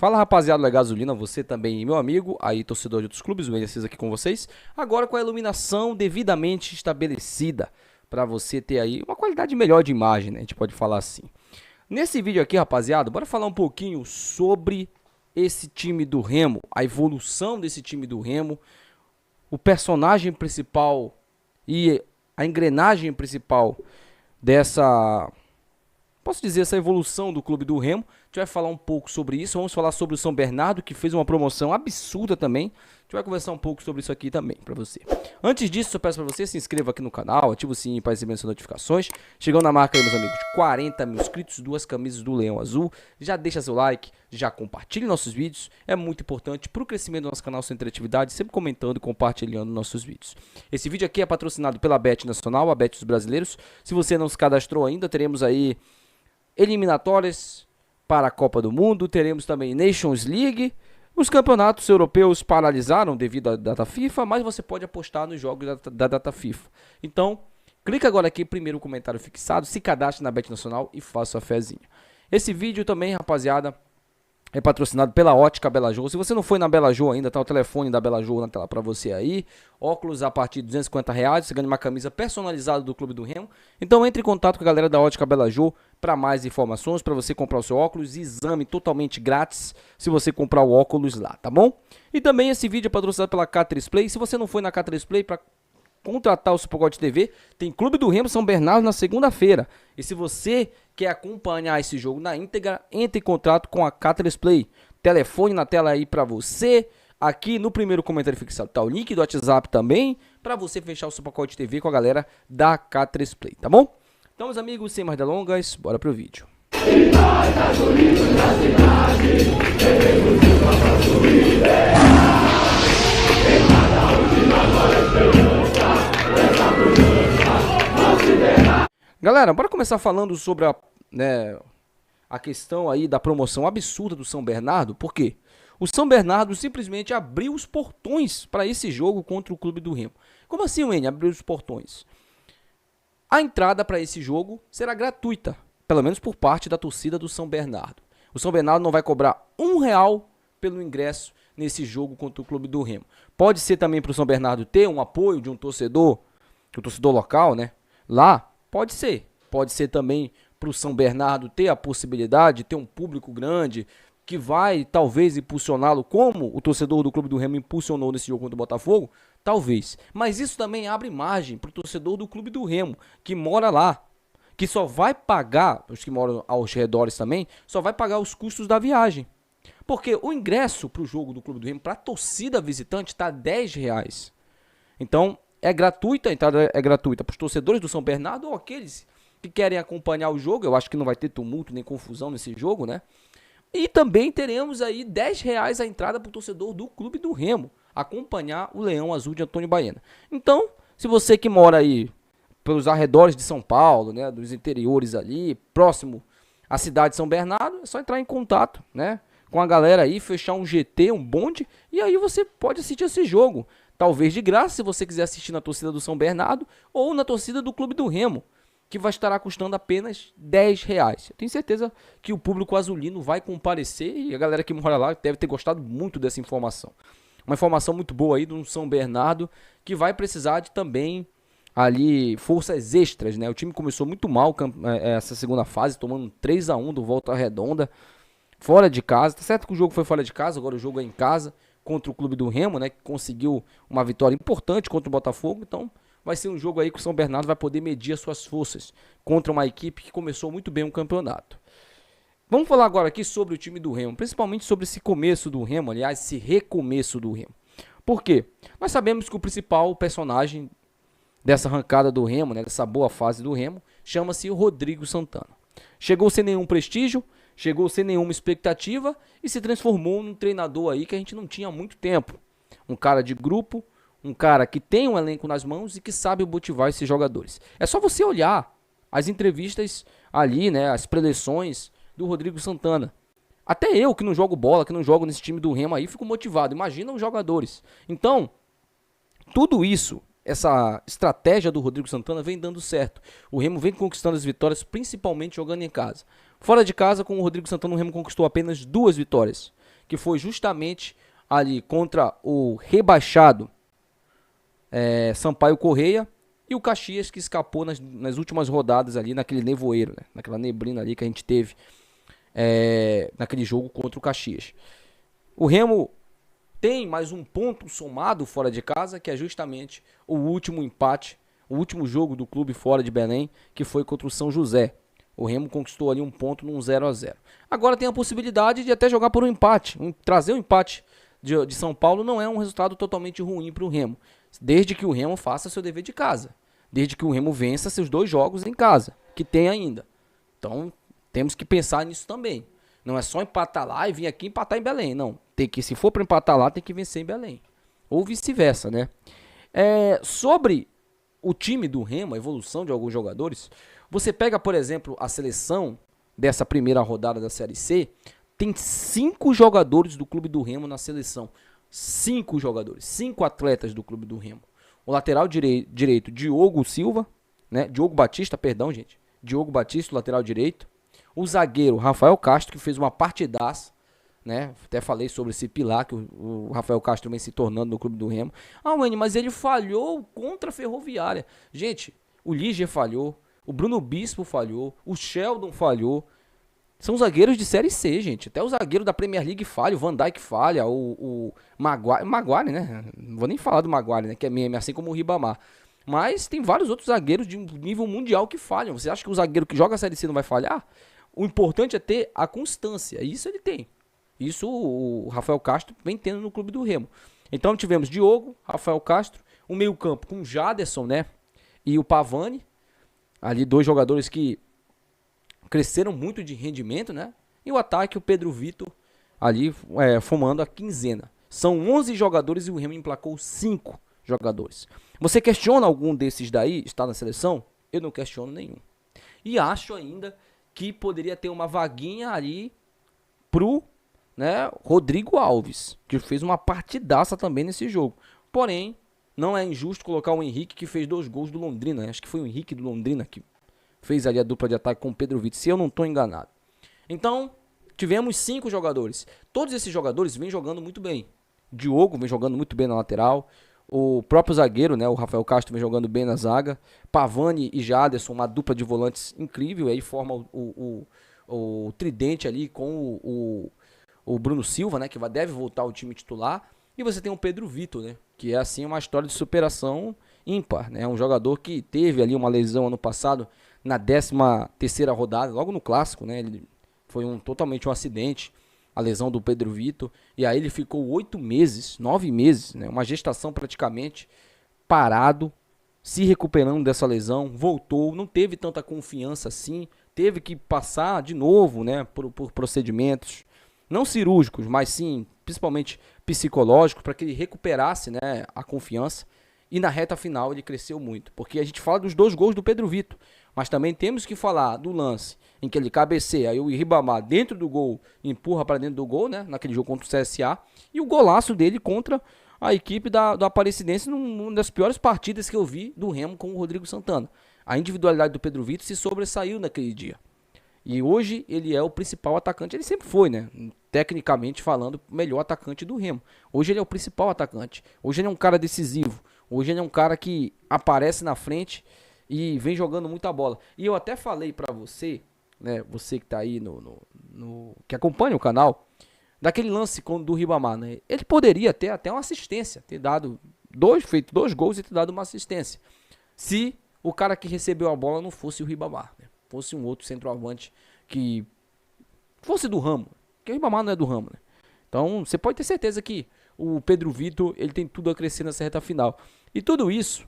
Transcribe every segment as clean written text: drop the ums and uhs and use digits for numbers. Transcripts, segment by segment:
Fala rapaziada da Gasolina, você também, meu amigo, aí torcedor de outros clubes, o Messias aqui com vocês, agora com a iluminação devidamente estabelecida, para você ter aí uma qualidade melhor de imagem, né? A gente pode falar assim. Nesse vídeo aqui, rapaziada, bora falar um pouquinho sobre esse time do Remo, a evolução desse time do Remo, o personagem principal e a engrenagem principal dessa... posso dizer, essa evolução do clube do Remo. A gente vai falar um pouco sobre isso. Vamos falar sobre o São Bernardo, que fez uma promoção absurda também. A gente vai conversar um pouco sobre isso aqui também, pra você. Antes disso, eu peço pra você, se inscreva aqui no canal, ativa o sininho para receber as notificações. Chegando na marca aí, meus amigos, 40 mil inscritos, 2 camisas do Leão Azul. Já deixa seu like, já compartilhe nossos vídeos. É muito importante pro crescimento do nosso canal sem interatividade, sempre comentando e compartilhando nossos vídeos. Esse vídeo aqui é patrocinado pela Bet Nacional, a Bet dos Brasileiros. Se você não se cadastrou ainda, teremos aí eliminatórias para a Copa do Mundo, teremos também Nations League. Os campeonatos europeus paralisaram devido à data FIFA, mas você pode apostar nos jogos da data FIFA. Então, clica agora aqui, primeiro comentário fixado, se cadastre na Bet Nacional e faça a fezinha. Esse vídeo também, rapaziada, é patrocinado pela Ótica Bela Jô. Se você não foi na Bela Jô ainda, tá o telefone da Bela Jô na tela para você aí. Óculos a partir de R$250, você ganha uma camisa personalizada do Clube do Remo. Então entre em contato com a galera da Ótica Bela Jô para mais informações, para você comprar o seu óculos. Exame totalmente grátis se você comprar o óculos lá, tá bom? E também esse vídeo é patrocinado pela K3 Play. Se você não foi na K3 Play para contratar o Supercode TV, tem Clube do Remo São Bernardo na segunda-feira. E se você quer acompanhar esse jogo na íntegra, entre em contato com a K3 Play. Telefone na tela aí pra você. Aqui no primeiro comentário fixado tá o link do WhatsApp também, pra você fechar o Supercode TV com a galera da K3 Play, tá bom? Então, meus amigos, sem mais delongas, bora pro vídeo. Galera, bora começar falando sobre a questão aí da promoção absurda do São Bernardo. Por quê? O São Bernardo simplesmente abriu os portões para esse jogo contra o Clube do Remo. Como assim, Wayne? Abriu os portões? A entrada para esse jogo será gratuita, pelo menos por parte da torcida do São Bernardo. O São Bernardo não vai cobrar R$1 pelo ingresso nesse jogo contra o Clube do Remo. Pode ser também para o São Bernardo ter um apoio de um torcedor local, né? Lá. Pode ser também para o São Bernardo ter a possibilidade de ter um público grande que vai talvez impulsioná-lo como o torcedor do Clube do Remo impulsionou nesse jogo contra o Botafogo, talvez. Mas isso também abre margem para o torcedor do Clube do Remo que mora lá, que só vai pagar, os que moram aos redores também, só vai pagar os custos da viagem. Porque o ingresso para o jogo do Clube do Remo, para a torcida visitante, está R$10. Então, é gratuita, a entrada é gratuita para os torcedores do São Bernardo ou aqueles que querem acompanhar o jogo. Eu acho que não vai ter tumulto nem confusão nesse jogo, né? E também teremos aí R$10 a entrada para o torcedor do Clube do Remo acompanhar o Leão Azul de Antônio Baena. Então, se você que mora aí pelos arredores de São Paulo, né, dos interiores ali, próximo à cidade de São Bernardo, é só entrar em contato, né, com a galera aí, fechar um GT, um bonde, e aí você pode assistir esse jogo. Talvez de graça, se você quiser assistir na torcida do São Bernardo ou na torcida do Clube do Remo, que vai estar custando apenas R$10. Eu tenho certeza que o público azulino vai comparecer e a galera que mora lá deve ter gostado muito dessa informação. Uma informação muito boa aí do São Bernardo, que vai precisar de também ali forças extras, né? O time começou muito mal essa segunda fase, tomando 3-1 do Volta Redonda, fora de casa. Tá certo que o jogo foi fora de casa, agora o jogo é em casa, contra o Clube do Remo, né, que conseguiu uma vitória importante contra o Botafogo. Então vai ser um jogo aí que o São Bernardo vai poder medir as suas forças contra uma equipe que começou muito bem o campeonato. Vamos falar agora aqui sobre o time do Remo, principalmente sobre esse começo do Remo, aliás, esse recomeço do Remo. Por quê? Nós sabemos que o principal personagem dessa arrancada do Remo, né, dessa boa fase do Remo, chama-se Rodrigo Santana. Chegou sem nenhum prestígio, chegou sem nenhuma expectativa e se transformou num treinador aí que a gente não tinha há muito tempo. Um cara de grupo, um cara que tem um elenco nas mãos e que sabe motivar esses jogadores. É só você olhar as entrevistas ali, né, as preleções do Rodrigo Santana. Até eu que não jogo bola, que não jogo nesse time do Remo aí, fico motivado. Imagina os jogadores. Então, tudo isso, essa estratégia do Rodrigo Santana vem dando certo. O Remo vem conquistando as vitórias, principalmente jogando em casa. Fora de casa, com o Rodrigo Santana, o Remo conquistou apenas 2 vitórias. que foi justamente ali contra o rebaixado Sampaio Corrêa, e o Caxias, que escapou nas últimas rodadas ali, naquele nevoeiro, né? Naquela neblina ali que a gente teve naquele jogo contra o Caxias. O Remo tem mais um ponto somado fora de casa, que é justamente o último empate, o último jogo do clube fora de Belém, que foi contra o São José. O Remo conquistou ali um ponto num 0-0. Agora tem a possibilidade de até jogar por um empate. Trazer um empate de São Paulo não é um resultado totalmente ruim para o Remo, desde que o Remo faça seu dever de casa, desde que o Remo vença seus 2 jogos em casa, que tem ainda. Então temos que pensar nisso também. Não é só empatar lá e vir aqui empatar em Belém, não. Tem que, se for para empatar lá, tem que vencer em Belém. Ou vice-versa, né? Sobre o time do Remo, a evolução de alguns jogadores, você pega, por exemplo, a seleção dessa primeira rodada da Série C, tem 5 jogadores do clube do Remo na seleção. 5 jogadores, 5 atletas do clube do Remo. O lateral direito, Diogo Silva, né? Diogo Batista, perdão, gente. Diogo Batista, lateral direito. O zagueiro, Rafael Castro, que fez uma partidaça, né? Até falei sobre esse pilar que o Rafael Castro vem se tornando no clube do Remo. Wayne, mas ele falhou contra a Ferroviária. Gente, o Líger falhou, o Bruno Bispo falhou, o Sheldon falhou. São zagueiros de Série C, gente. Até o zagueiro da Premier League falha, o Van Dijk falha, o Maguire, né? Não vou nem falar do Maguire, né? Que é meme, assim como o Ribamar. Mas tem vários outros zagueiros de nível mundial que falham. Você acha que o zagueiro que joga a Série C não vai falhar? O importante é ter a constância. Isso ele tem. Isso o Rafael Castro vem tendo no clube do Remo. Então tivemos Diogo, Rafael Castro, o meio campo com o Jaderson, né? E o Pavani. Ali 2 jogadores que cresceram muito de rendimento, né? E o ataque, o Pedro Vitor, ali formando a quinzena. São 11 jogadores e o Remo emplacou 5 jogadores. Você questiona algum desses daí estar na seleção? Eu não questiono nenhum. E acho ainda que poderia ter uma vaguinha ali pro, né, Rodrigo Alves, que fez uma partidaça também nesse jogo. Porém, não é injusto colocar o Henrique, que fez 2 gols do Londrina. Acho que foi o Henrique do Londrina que fez ali a dupla de ataque com o Pedro Vitor, se eu não estou enganado. Então, tivemos 5 jogadores. Todos esses jogadores vêm jogando muito bem. Diogo vem jogando muito bem na lateral. O próprio zagueiro, né, o Rafael Castro, vem jogando bem na zaga. Pavani e Jaderson, uma dupla de volantes incrível. Aí forma o tridente ali com o Bruno Silva, né, que deve voltar ao time titular. E você tem o Pedro Vitor, né, que é assim uma história de superação ímpar, né? Um jogador que teve ali uma lesão ano passado na 13ª rodada, logo no clássico, né? Ele foi totalmente um acidente, a lesão do Pedro Vitor, e aí ele ficou 8 meses, 9 meses, né? Uma gestação praticamente, parado, se recuperando dessa lesão, voltou, não teve tanta confiança assim, teve que passar de novo, né? Por procedimentos, não cirúrgicos, mas sim, principalmente psicológicos, para que ele recuperasse, né, a confiança. E na reta final ele cresceu muito, porque a gente fala dos 2 gols do Pedro Vitor, mas também temos que falar do lance em que ele cabeceia, aí o Ribamar dentro do gol, empurra para dentro do gol, né, naquele jogo contra o CSA, e o golaço dele contra a equipe do Aparecidense, numa das piores partidas que eu vi do Remo com o Rodrigo Santana. A individualidade do Pedro Vitor se sobressaiu naquele dia. E hoje ele é o principal atacante, ele sempre foi, né? Tecnicamente falando, o melhor atacante do Remo. Hoje ele é o principal atacante. Hoje ele é um cara decisivo. Hoje ele é um cara que aparece na frente e vem jogando muita bola. E eu até falei pra você, né? Você que tá aí que acompanha o canal, daquele lance do Ribamar, né? Ele poderia ter até uma assistência, ter dado feito 2 gols e ter dado uma assistência. Se o cara que recebeu a bola não fosse o Ribamar, né? Fosse um outro centroavante que fosse do ramo, porque o Ribamar não é do ramo, né? Então você pode ter certeza que o Pedro Vitor, ele tem tudo a crescer nessa reta final. E tudo isso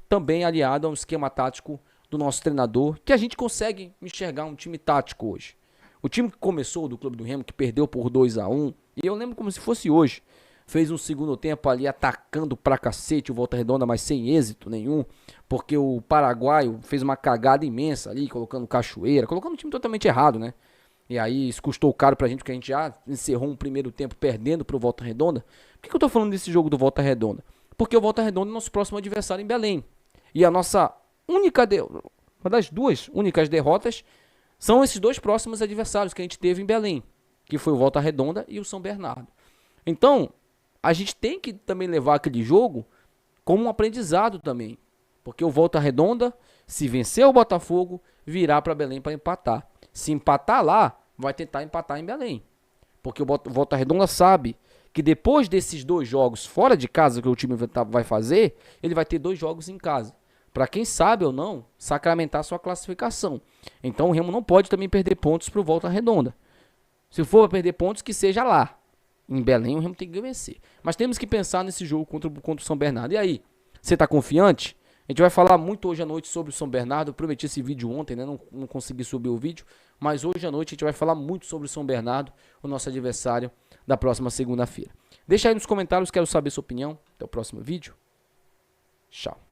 também aliado a um esquema tático do nosso treinador, que a gente consegue enxergar um time tático hoje. O time que começou do Clube do Remo, que perdeu por 2-1, e eu lembro como se fosse hoje, fez um segundo tempo ali atacando pra cacete o Volta Redonda, mas sem êxito nenhum, porque o paraguaio fez uma cagada imensa ali, colocando Cachoeira, colocando o time totalmente errado, né? E aí isso custou caro pra gente, porque a gente já encerrou um primeiro tempo perdendo pro Volta Redonda. Por que eu tô falando desse jogo do Volta Redonda? Porque o Volta Redonda é nosso próximo adversário em Belém. E a nossa uma das 2 únicas derrotas são esses 2 próximos adversários que a gente teve em Belém. que foi o Volta Redonda e o São Bernardo. Então, a gente tem que também levar aquele jogo como um aprendizado também. Porque o Volta Redonda, se vencer o Botafogo, virá para Belém para empatar. Se empatar lá, vai tentar empatar em Belém. Porque o Volta Redonda sabe que depois desses 2 jogos fora de casa que o time vai fazer, ele vai ter 2 jogos em casa. Para quem sabe ou não, sacramentar sua classificação. Então o Remo não pode também perder pontos para o Volta Redonda. Se for perder pontos, que seja lá. Em Belém o Remo tem que vencer. Mas temos que pensar nesse jogo contra o São Bernardo. E aí, você está confiante? A gente vai falar muito hoje à noite sobre o São Bernardo. Eu prometi esse vídeo ontem, né? Não consegui subir o vídeo. Mas hoje à noite a gente vai falar muito sobre o São Bernardo, o nosso adversário da próxima segunda-feira. Deixa aí nos comentários, quero saber sua opinião. Até o próximo vídeo. Tchau.